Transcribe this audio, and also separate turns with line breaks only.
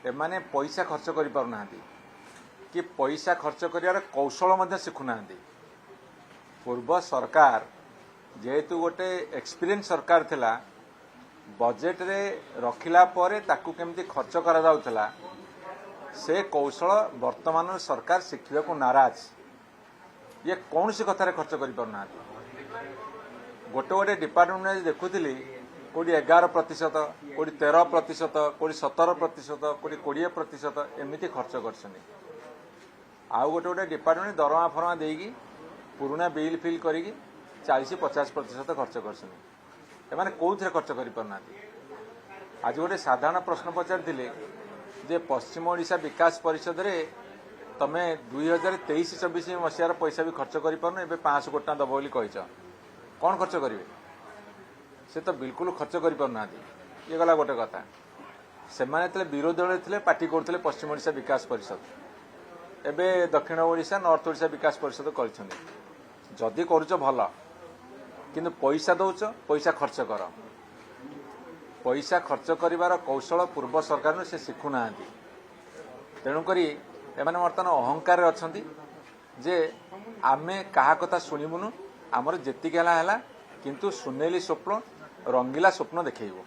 एमाने पैसा खर्च कर पारना कि पैसा खर्च कर कौशल शिखुना। पूर्व सरकार जेहेतु गोटे एक्सपीरियंस सरकार थिला बजेट रे रखिला परे ताकू केमती खर्च करा जाउथला से कौशल वर्तमान सरकार शिखा को नाराज। ये कौन सी कथार खर्च कर पारना। गोटे गोटे डिपार्टमेंट देखुली कोड़ी 11%, कोड़ी 13%, कोड़ी 17%, कोड़ी 20% एमती खर्च कर। आउ गोटे गोटे डिपार्टमेंट दरमा फरमा देगी पुराना बिल फिल करी 40-50% खर्च कर कौन खर्च कर पारना। आज गोटे साधारण प्रश्न पचारि जे पश्चिम ओडिशा विकास परिषद रे तमे 2023-24 मसीहार पैसा भी खर्च कर पारन। ए 500 कोटी दब बोली कहीच कौन खर्च करेंगे से तो बिल्कुल खर्च कर पारना। ये गला गोटे कथा से विरोधी दल थे पार्टी करते पश्चिम ओडिशा विकास परिषद एबे दक्षिण ओडिशा नॉर्थ ओडिशा विकास परिषद करदी करुच भल किंतु पैसा दौच पैसा खर्च कर। पैसा खर्च करिवार कौशल पूर्व सरकार से शिखुना। तेणुक एमाने बर्तमान अहंकार अच्छा जे आमे कहा कथा शुणुनु आमर जेतिक है किंतु सुनेली स्वप्न रंगीला स्वप्न देखो।